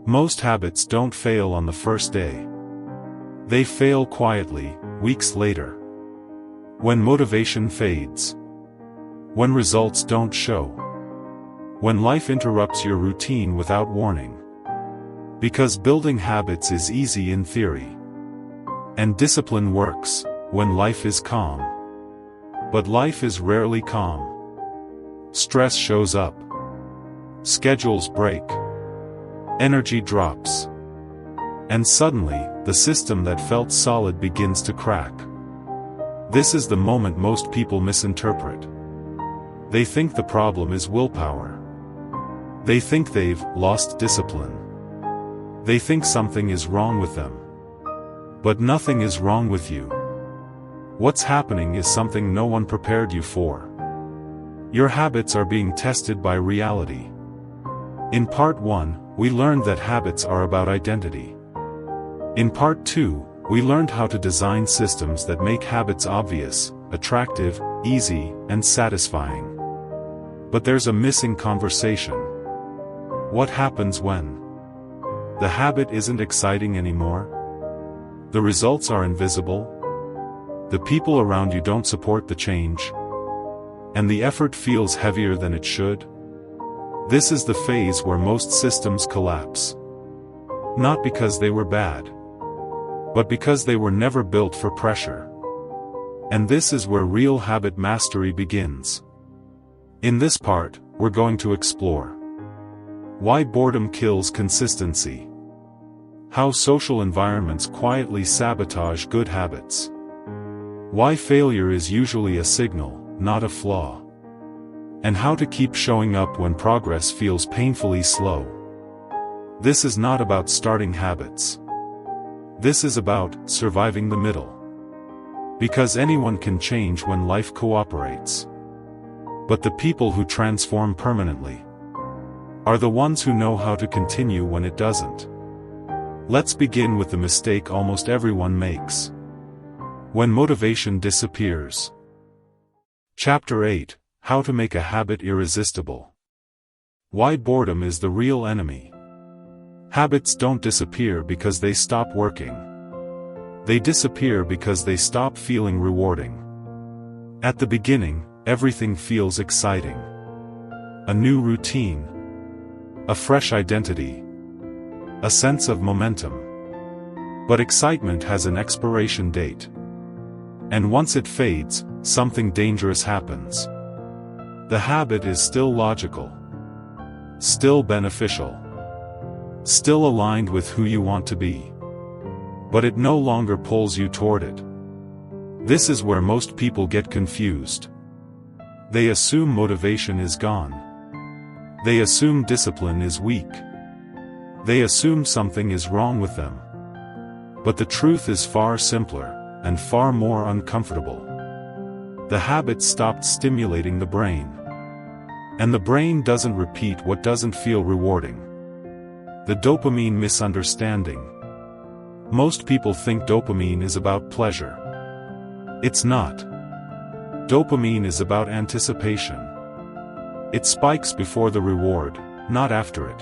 Most habits don't fail on the first day. They fail quietly, weeks later. When motivation fades. When results don't show. When life interrupts your routine without warning. Because building habits is easy in theory. And discipline works when life is calm. But life is rarely calm. Stress shows up. Schedules break. Energy drops. And suddenly, the system that felt solid begins to crack. This is the moment most people misinterpret. They think the problem is willpower. They think they've lost discipline. They think something is wrong with them. But nothing is wrong with you. What's happening is something no one prepared you for. Your habits are being tested by reality. In part 1, we learned that habits are about identity. In part 2, we learned how to design systems that make habits obvious, attractive, easy, and satisfying. But there's a missing conversation. What happens when the habit isn't exciting anymore? The results are invisible. The people around you don't support the change. And the effort feels heavier than it should. This is the phase where most systems collapse. Not because they were bad, but because they were never built for pressure. And this is where real habit mastery begins. In this part, we're going to explore why boredom kills consistency, how social environments quietly sabotage good habits, why failure is usually a signal, not a flaw, and how to keep showing up when progress feels painfully slow. This is not about starting habits. This is about surviving the middle. Because anyone can change when life cooperates. But the people who transform permanently are the ones who know how to continue when it doesn't. Let's begin with the mistake almost everyone makes. When motivation disappears. Chapter 8, How to Make a Habit Irresistible. Why boredom is the real enemy. Habits don't disappear because they stop working. They disappear because they stop feeling rewarding. At the beginning, everything feels exciting. A new routine. A fresh identity. A sense of momentum. But excitement has an expiration date. And once it fades, something dangerous happens. The habit is still logical. Still beneficial. Still aligned with who you want to be. But it no longer pulls you toward it. This is where most people get confused. They assume motivation is gone. They assume discipline is weak. They assume something is wrong with them. But the truth is far simpler, and far more uncomfortable. The habit stopped stimulating the brain. And the brain doesn't repeat what doesn't feel rewarding. The dopamine misunderstanding. Most people think dopamine is about pleasure. It's not. Dopamine is about anticipation. It spikes before the reward, not after it.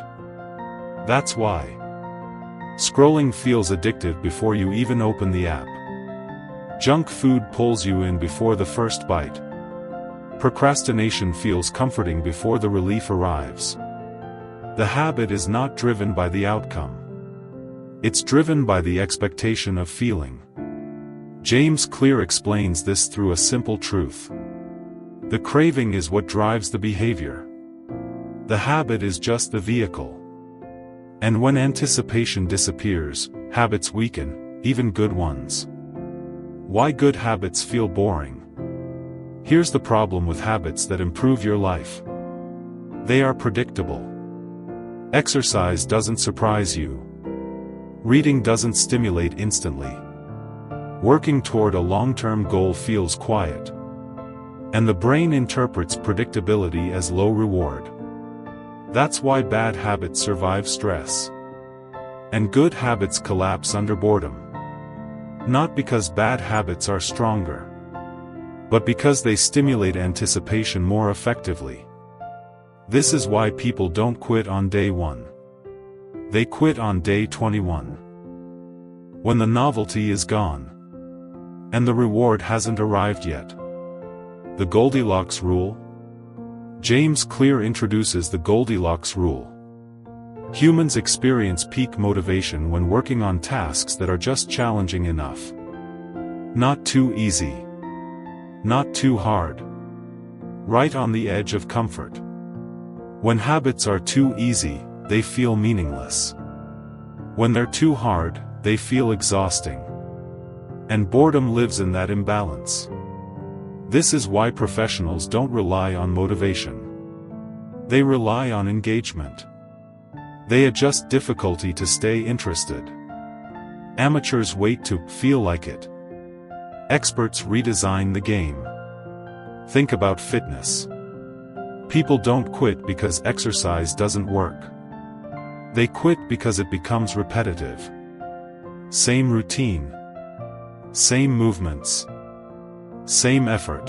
That's why scrolling feels addictive before you even open the app. Junk food pulls you in before the first bite. Procrastination feels comforting before the relief arrives. The habit is not driven by the outcome. It's driven by the expectation of feeling. James Clear explains this through a simple truth. The craving is what drives the behavior. The habit is just the vehicle. And when anticipation disappears, habits weaken, even good ones. Why good habits feel boring? Here's the problem with habits that improve your life. They are predictable. Exercise doesn't surprise you. Reading doesn't stimulate instantly. Working toward a long-term goal feels quiet. And the brain interprets predictability as low reward. That's why bad habits survive stress. And good habits collapse under boredom. Not because bad habits are stronger, but because they stimulate anticipation more effectively. This is why people don't quit on day one. They quit on day 21. When the novelty is gone. And the reward hasn't arrived yet. The Goldilocks rule? James Clear introduces the Goldilocks rule. Humans experience peak motivation when working on tasks that are just challenging enough. Not too easy. Not too hard. Right on the edge of comfort. When habits are too easy, they feel meaningless. When they're too hard, they feel exhausting. And boredom lives in that imbalance. This is why professionals don't rely on motivation. They rely on engagement. They adjust difficulty to stay interested. Amateurs wait to feel like it. Experts redesign the game. Think about fitness. People don't quit because exercise doesn't work. They quit because it becomes repetitive. Same routine. Same movements. Same effort.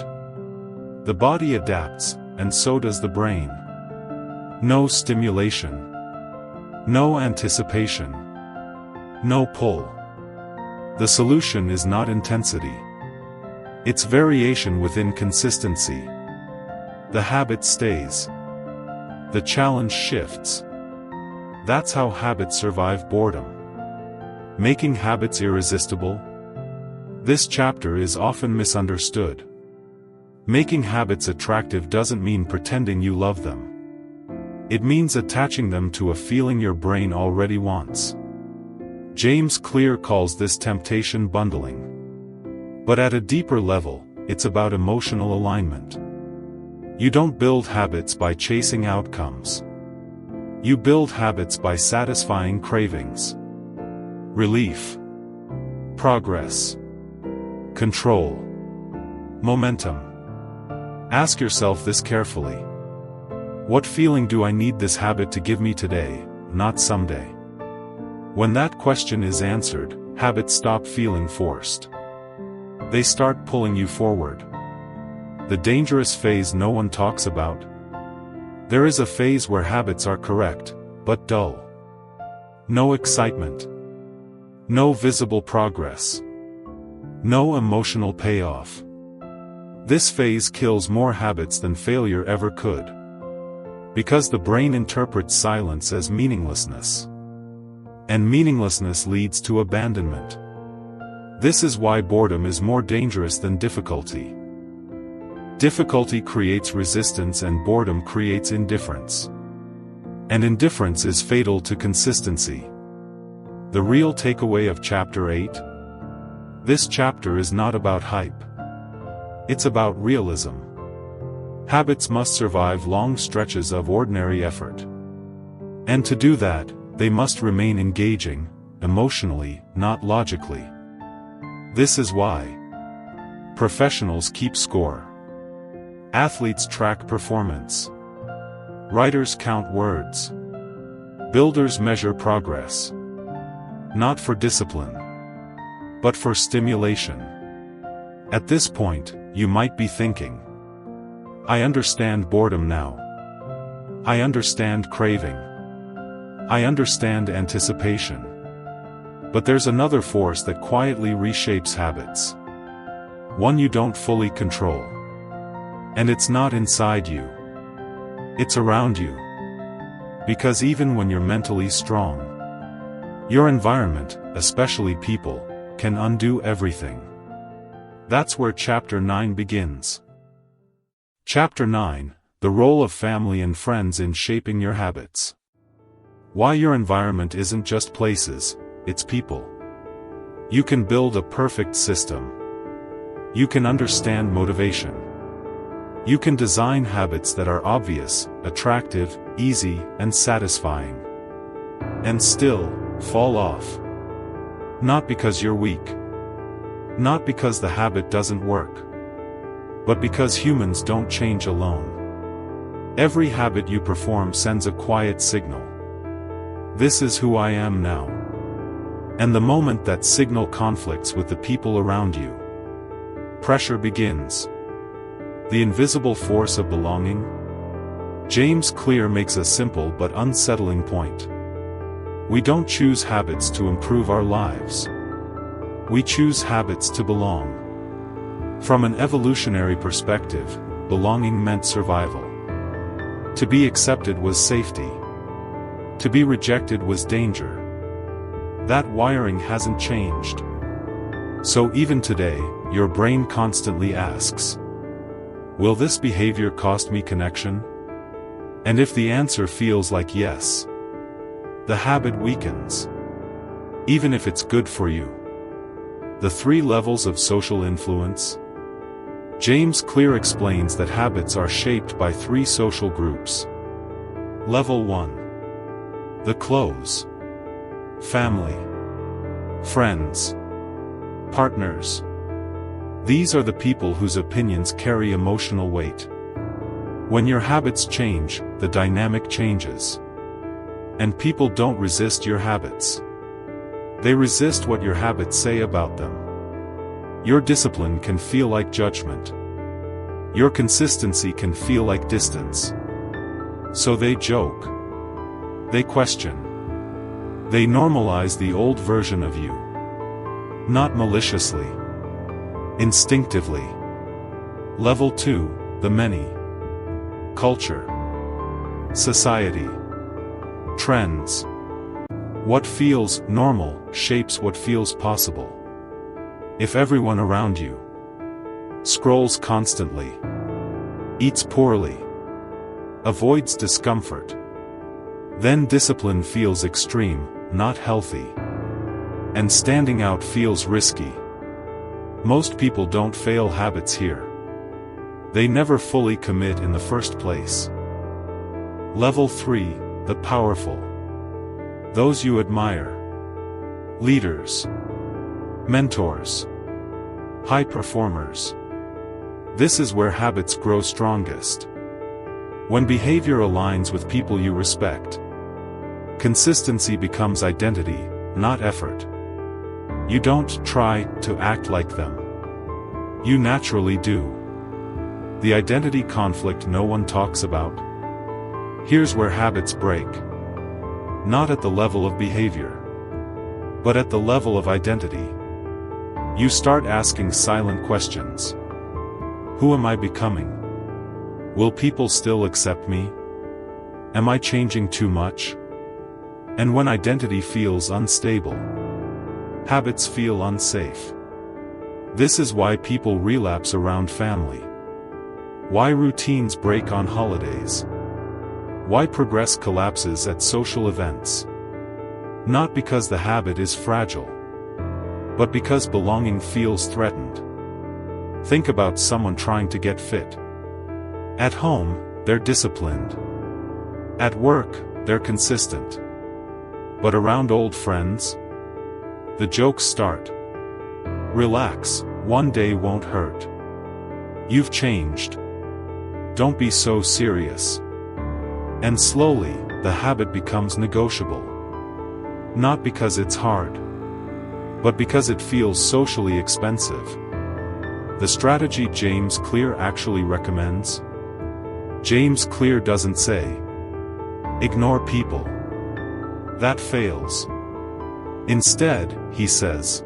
The body adapts, and so does the brain. No stimulation. No anticipation. No pull. The solution is not intensity. It's variation within consistency. The habit stays. The challenge shifts. That's how habits survive boredom. Making habits irresistible? This chapter is often misunderstood. Making habits attractive doesn't mean pretending you love them. It means attaching them to a feeling your brain already wants. James Clear calls this temptation bundling. But at a deeper level, it's about emotional alignment. You don't build habits by chasing outcomes. You build habits by satisfying cravings. Relief. Progress. Control. Momentum. Ask yourself this carefully. What feeling do I need this habit to give me today, not someday? When that question is answered, habits stop feeling forced. They start pulling you forward. The dangerous phase no one talks about. There is a phase where habits are correct, but dull. No excitement. No visible progress. No emotional payoff. This phase kills more habits than failure ever could. Because the brain interprets silence as meaninglessness. And meaninglessness leads to abandonment. This is why boredom is more dangerous than difficulty. Difficulty creates resistance and boredom creates indifference. And indifference is fatal to consistency. The real takeaway of Chapter 8? This chapter is not about hype. It's about realism. Habits must survive long stretches of ordinary effort. And to do that, they must remain engaging, emotionally, not logically. This is why professionals keep score. Athletes track performance. Writers count words. Builders measure progress. Not for discipline, but for stimulation. At this point, you might be thinking, I understand boredom now. I understand craving. I understand anticipation. But there's another force that quietly reshapes habits. One you don't fully control. And it's not inside you. It's around you. Because even when you're mentally strong, your environment, especially people, can undo everything. That's where Chapter 9 begins. Chapter 9, The Role of Family and Friends in Shaping Your Habits. Why your environment isn't just places, it's people. You can build a perfect system. You can understand motivation. You can design habits that are obvious, attractive, easy, and satisfying. And still, fall off. Not because you're weak. Not because the habit doesn't work. But because humans don't change alone. Every habit you perform sends a quiet signal. This is who I am now. And the moment that signal conflicts with the people around you, pressure begins. The invisible force of belonging? James Clear makes a simple but unsettling point. We don't choose habits to improve our lives. We choose habits to belong. From an evolutionary perspective, belonging meant survival. To be accepted was safety. To be rejected was danger. That wiring hasn't changed. So even today, your brain constantly asks, will this behavior cost me connection? And if the answer feels like yes, the habit weakens. Even if it's good for you. The 3 levels of social influence. James Clear explains that habits are shaped by 3 social groups. Level 1. The close. Family. Friends. Partners. These are the people whose opinions carry emotional weight. When your habits change, the dynamic changes. And people don't resist your habits. They resist what your habits say about them. Your discipline can feel like judgment. Your consistency can feel like distance. So they joke. They question. They normalize the old version of you. Not maliciously. Instinctively. Level 2, the many. Culture. Society. Trends. What feels normal shapes what feels possible. If everyone around you scrolls constantly, eats poorly, avoids discomfort, then discipline feels extreme, not healthy. And standing out feels risky. Most people don't fail habits here. They never fully commit in the first place. Level 3, the powerful. Those you admire. Leaders. Mentors. High performers. This is where habits grow strongest. When behavior aligns with people you respect. Consistency becomes identity, not effort. You don't try to act like them. You naturally do. The identity conflict no one talks about. Here's where habits break. Not at the level of behavior, but at the level of identity. You start asking silent questions. Who am I becoming? Will people still accept me? Am I changing too much? And when identity feels unstable, habits feel unsafe. This is why people relapse around family. Why routines break on holidays. Why progress collapses at social events. Not because the habit is fragile, but because belonging feels threatened. Think about someone trying to get fit. At home, they're disciplined. At work, they're consistent. But around old friends, the jokes start. Relax, one day won't hurt. You've changed. Don't be so serious. And slowly, the habit becomes negotiable. Not because it's hard, but because it feels socially expensive. The strategy James Clear actually recommends? James Clear doesn't say, ignore people. That fails. Instead, he says,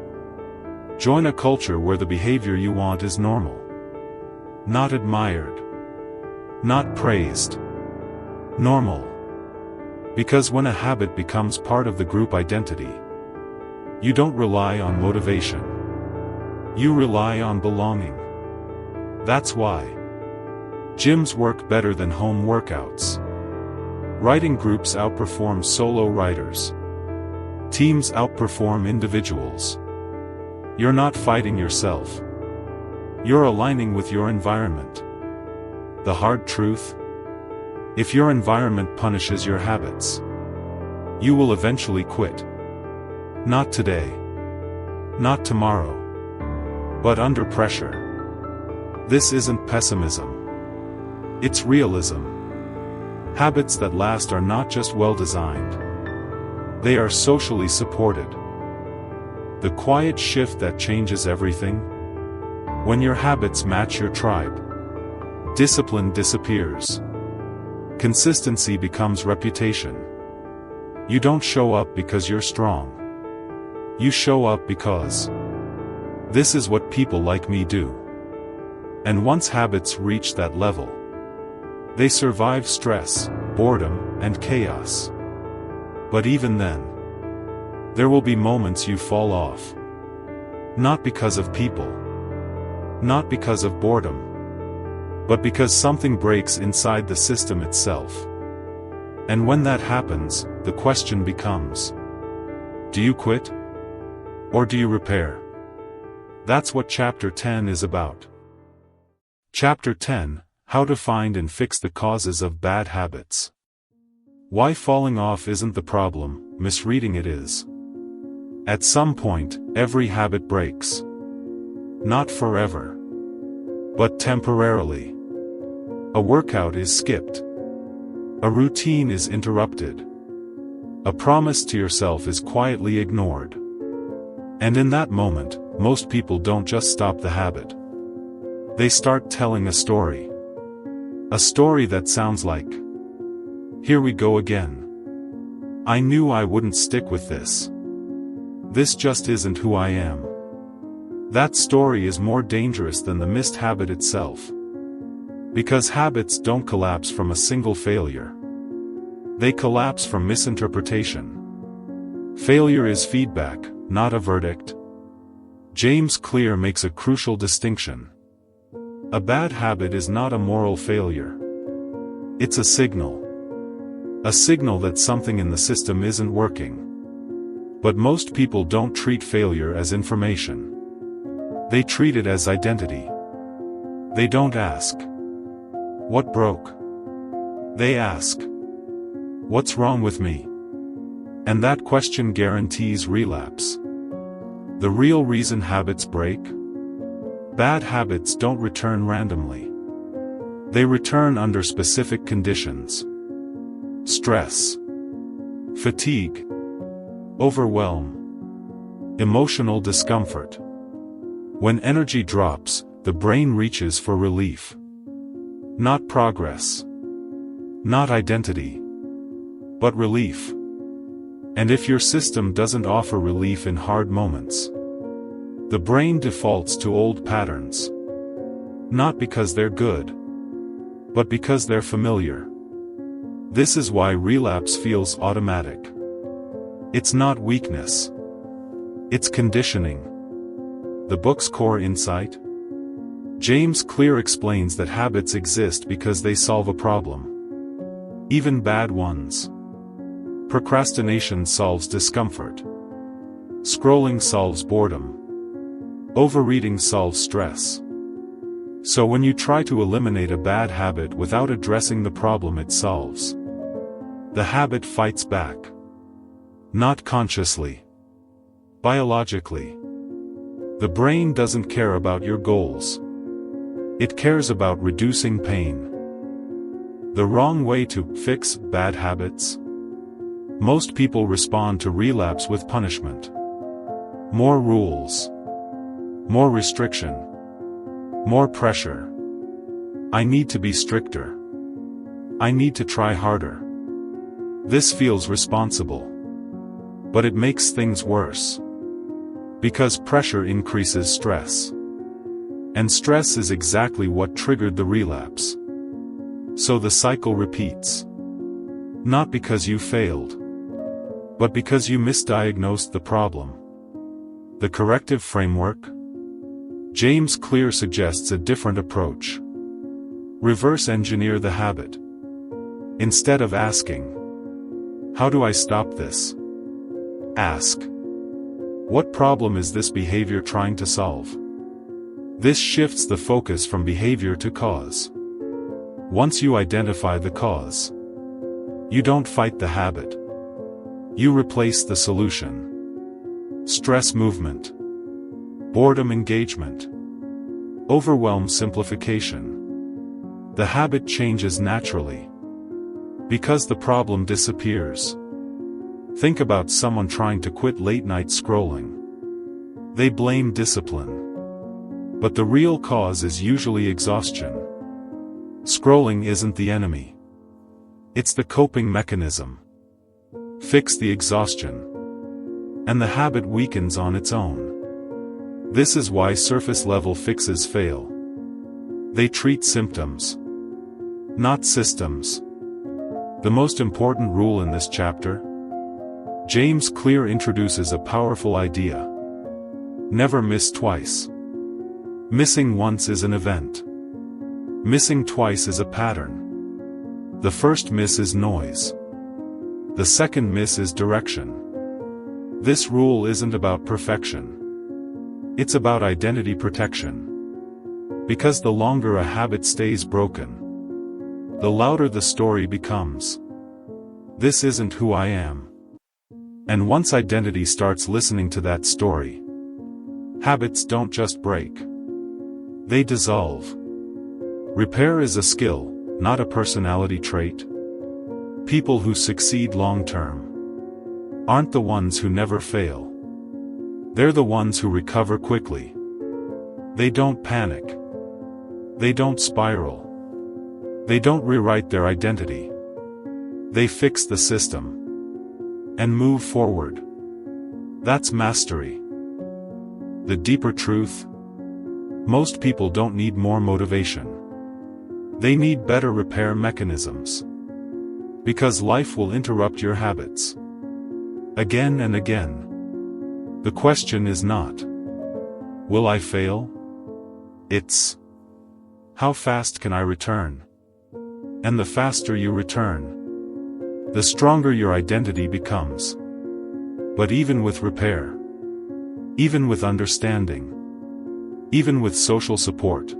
join a culture where the behavior you want is normal. Not admired. Not praised. Normal. Because when a habit becomes part of the group identity, you don't rely on motivation. You rely on belonging. That's why gyms work better than home workouts. Writing groups outperform solo writers. Teams outperform individuals. You're not fighting yourself. You're aligning with your environment. The hard truth? If your environment punishes your habits, you will eventually quit. Not today. Not tomorrow. But under pressure. This isn't pessimism. It's realism. Habits that last are not just well-designed. They are socially supported. The quiet shift that changes everything. When your habits match your tribe, discipline disappears. Consistency becomes reputation. You don't show up because you're strong. You show up because this is what people like me do. And once habits reach that level, they survive stress, boredom, and chaos. But even then, there will be moments you fall off. Not because of people. Not because of boredom. But because something breaks inside the system itself. And when that happens, the question becomes, do you quit? Or do you repair? That's what Chapter 10 is about. Chapter 10, How to Find and Fix the Causes of Bad Habits. Why falling off isn't the problem, misreading it is. At some point, every habit breaks. Not forever. But temporarily. A workout is skipped. A routine is interrupted. A promise to yourself is quietly ignored. And in that moment, most people don't just stop the habit. They start telling a story. A story that sounds like, here we go again. I knew I wouldn't stick with this. This just isn't who I am. That story is more dangerous than the missed habit itself. Because habits don't collapse from a single failure. They collapse from misinterpretation. Failure is feedback, not a verdict. James Clear makes a crucial distinction. A bad habit is not a moral failure. It's a signal. A signal that something in the system isn't working. But most people don't treat failure as information. They treat it as identity. They don't ask, what broke? They ask, what's wrong with me? And that question guarantees relapse. The real reason habits break? Bad habits don't return randomly. They return under specific conditions. Stress, fatigue, overwhelm, emotional discomfort. When energy drops, the brain reaches for relief. Not progress. Not identity. But relief. And if your system doesn't offer relief in hard moments, the brain defaults to old patterns. Not because they're good, but because they're familiar. This is why relapse feels automatic. It's not weakness. It's conditioning. The book's core insight? James Clear explains that habits exist because they solve a problem. Even bad ones. Procrastination solves discomfort. Scrolling solves boredom. Overeating solves stress. So when you try to eliminate a bad habit without addressing the problem it solves, the habit fights back. Not consciously. Biologically. The brain doesn't care about your goals. It cares about reducing pain. The wrong way to fix bad habits? Most people respond to relapse with punishment. More rules. More restriction. More pressure. I need to be stricter. I need to try harder. This feels responsible. But it makes things worse. Because pressure increases stress. And stress is exactly what triggered the relapse. So the cycle repeats. Not because you failed, but because you misdiagnosed the problem. The corrective framework? James Clear suggests a different approach. Reverse engineer the habit. Instead of asking, how do I stop this? Ask, what problem is this behavior trying to solve? This shifts the focus from behavior to cause. Once you identify the cause, you don't fight the habit. You replace the solution. Stress movement. Boredom engagement. Overwhelm simplification. The habit changes naturally. Because the problem disappears. Think about someone trying to quit late-night scrolling. They blame discipline. But the real cause is usually exhaustion. Scrolling isn't the enemy. It's the coping mechanism. Fix the exhaustion, and the habit weakens on its own. This is why surface-level fixes fail. They treat symptoms, not systems. The most important rule in this chapter? James Clear introduces a powerful idea. Never miss twice. Missing once is an event. Missing twice is a pattern. The first miss is noise. The second miss is direction. This rule isn't about perfection. It's about identity protection. Because the longer a habit stays broken, the louder the story becomes. This isn't who I am. And once identity starts listening to that story, habits don't just break. They dissolve. Repair is a skill, not a personality trait. People who succeed long-term aren't the ones who never fail. They're the ones who recover quickly. They don't panic. They don't spiral. They don't rewrite their identity. They fix the system and move forward. That's mastery. The deeper truth: most people don't need more motivation. They need better repair mechanisms. Because life will interrupt your habits again and again. The question is not, will I fail? It's, how fast can I return? And the faster you return, the stronger your identity becomes. But even with repair, even with understanding, even with social support,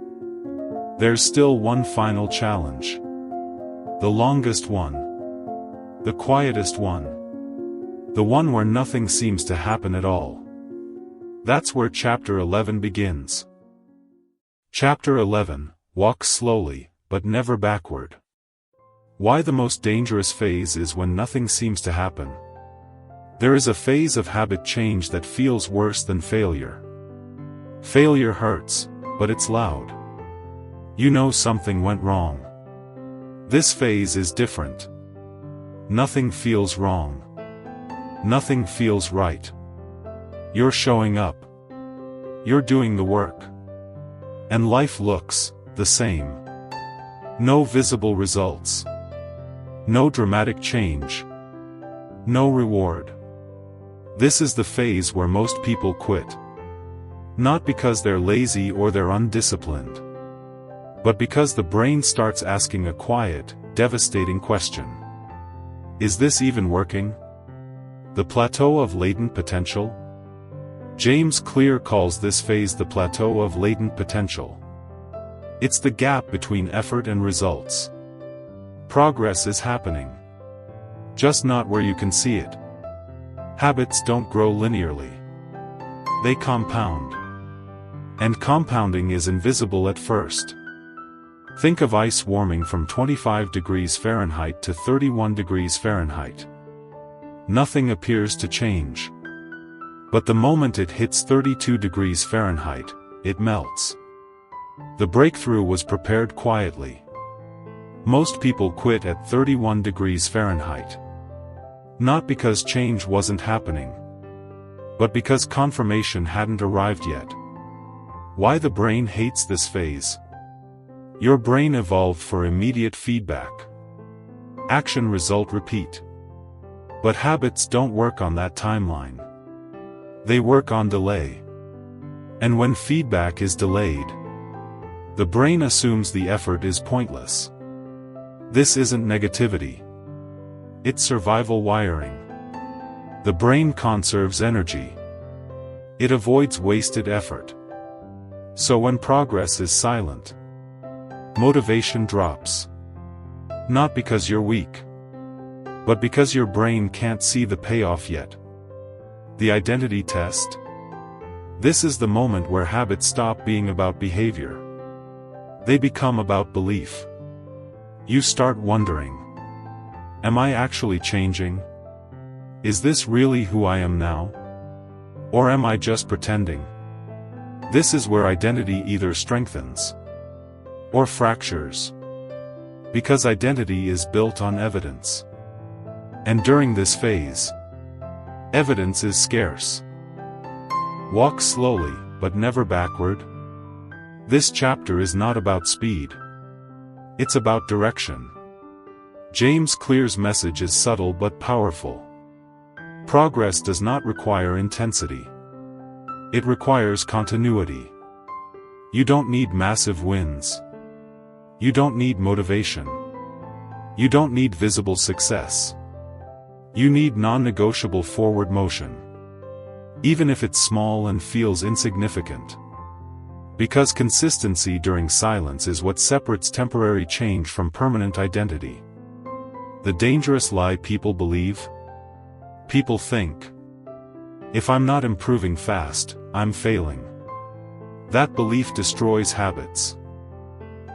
there's still one final challenge. The longest one. The quietest one. The one where nothing seems to happen at all. That's where Chapter 11 begins. Chapter 11, Walk slowly, but never backward. Why the most dangerous phase is when nothing seems to happen. There is a phase of habit change that feels worse than failure. Failure hurts, but it's loud. You know something went wrong. This phase is different. Nothing feels wrong. Nothing feels right. You're showing up. You're doing the work. And life looks the same. No visible results. No dramatic change. No reward. This is the phase where most people quit. Not because they're lazy or they're undisciplined, but because the brain starts asking a quiet, devastating question. Is this even working? The plateau of latent potential? James Clear calls this phase the plateau of latent potential. It's the gap between effort and results. Progress is happening, just not where you can see it. Habits don't grow linearly. They compound. And compounding is invisible at first. Think of ice warming from 25 degrees Fahrenheit to 31 degrees Fahrenheit. Nothing appears to change. But the moment it hits 32 degrees Fahrenheit, it melts. The breakthrough was prepared quietly. Most people quit at 31 degrees Fahrenheit. Not because change wasn't happening, but because confirmation hadn't arrived yet. Why the brain hates this phase? Your brain evolved for immediate feedback. Action, result, repeat. But habits don't work on that timeline. They work on delay. And when feedback is delayed, the brain assumes the effort is pointless. This isn't negativity. It's survival wiring. The brain conserves energy. It avoids wasted effort. So when progress is silent, motivation drops. Not because you're weak, but because your brain can't see the payoff yet. The identity test. This is the moment where habits stop being about behavior. They become about belief. You start wondering, am I actually changing? Is this really who I am now? Or am I just pretending? This is where identity either strengthens or fractures. Because identity is built on evidence. And during this phase, evidence is scarce. Walk slowly, but never backward. This chapter is not about speed. It's about direction. James Clear's message is subtle but powerful. Progress does not require intensity. It requires continuity. You don't need massive wins. You don't need motivation. You don't need visible success. You need non-negotiable forward motion. Even if it's small and feels insignificant. Because consistency during silence is what separates temporary change from permanent identity. The dangerous lie people believe? People think, if I'm not improving fast, I'm failing. That belief destroys habits.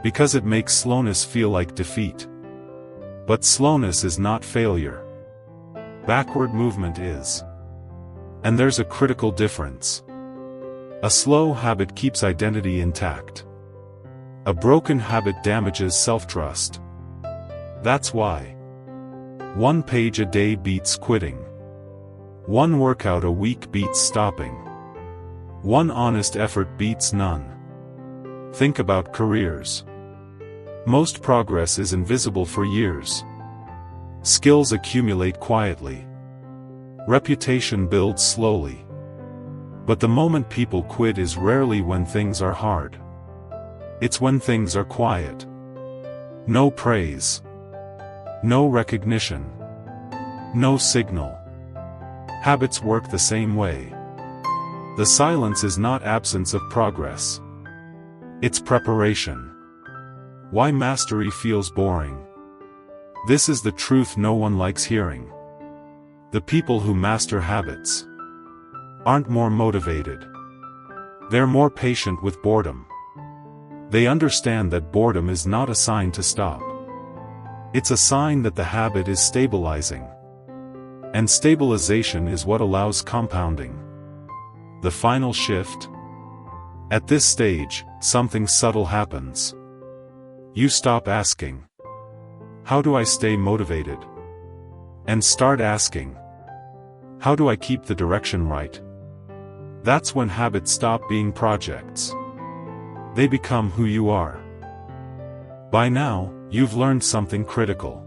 Because it makes slowness feel like defeat. But slowness is not failure. Backward movement is. And there's a critical difference. A slow habit keeps identity intact. A broken habit damages self-trust. That's why. 1 page a day beats quitting. 1 workout a week beats stopping. 1 honest effort beats none. Think about careers. Most progress is invisible for years. Skills accumulate quietly. Reputation builds slowly. But the moment people quit is rarely when things are hard. It's when things are quiet. No praise. No recognition. No signal. Habits work the same way. The silence is not absence of progress. It's preparation. Why mastery feels boring. This is the truth no one likes hearing. The people who master habits aren't more motivated. They're more patient with boredom. They understand that boredom is not a sign to stop. It's a sign that the habit is stabilizing. And stabilization is what allows compounding. The final shift? At this stage, something subtle happens. You stop asking, how do I stay motivated? And start asking, how do I keep the direction right? That's when habits stop being projects. They become who you are. By now, you've learned something critical.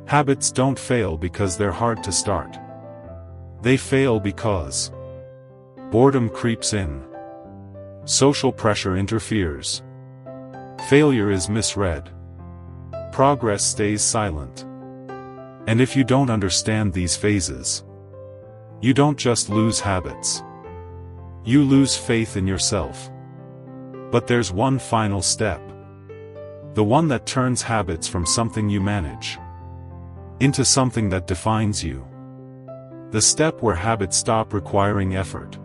Habits don't fail because they're hard to start. They fail because boredom creeps in. Social pressure interferes. Failure is misread. Progress stays silent. And if you don't understand these phases, you don't just lose habits. You lose faith in yourself. But there's one final step. The one that turns habits from something you manage into something that defines you. The step where habits stop requiring effort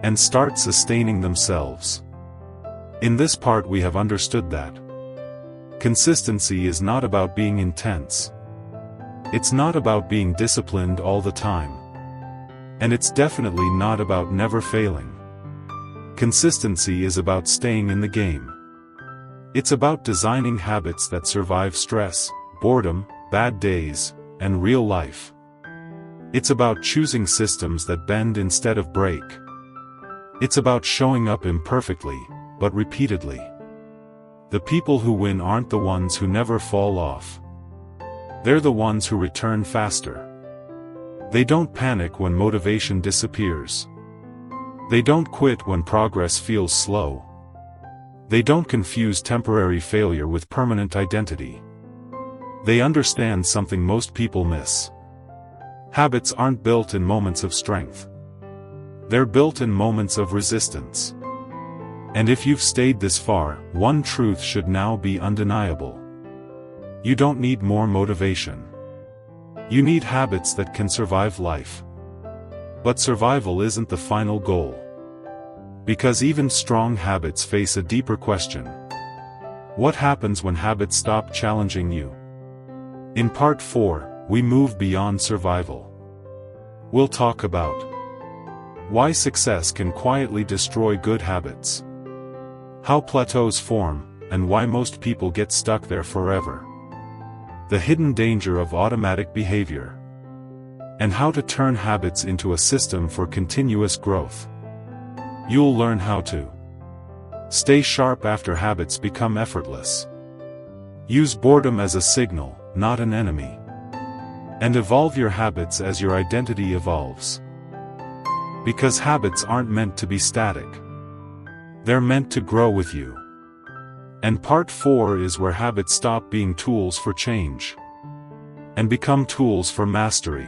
and start sustaining themselves. In this part we have understood that consistency is not about being intense. It's not about being disciplined all the time. And it's definitely not about never failing. Consistency is about staying in the game. It's about designing habits that survive stress, boredom, bad days, and real life. It's about choosing systems that bend instead of break. It's about showing up imperfectly, but repeatedly. The people who win aren't the ones who never fall off. They're the ones who return faster. They don't panic when motivation disappears. They don't quit when progress feels slow. They don't confuse temporary failure with permanent identity. They understand something most people miss. Habits aren't built in moments of strength. They're built in moments of resistance. And if you've stayed this far, one truth should now be undeniable. You don't need more motivation. You need habits that can survive life. But survival isn't the final goal. Because even strong habits face a deeper question. What happens when habits stop challenging you? In part 4, we move beyond survival. We'll talk about why success can quietly destroy good habits, how plateaus form, and why most people get stuck there forever. the hidden danger of automatic behavior, and how to turn habits into a system for continuous growth. You'll learn how to stay sharp after habits become effortless. Use boredom as a signal, not an enemy. And evolve your habits as your identity evolves. Because habits aren't meant to be static. They're meant to grow with you. And part 4 is where habits stop being tools for change and become tools for mastery.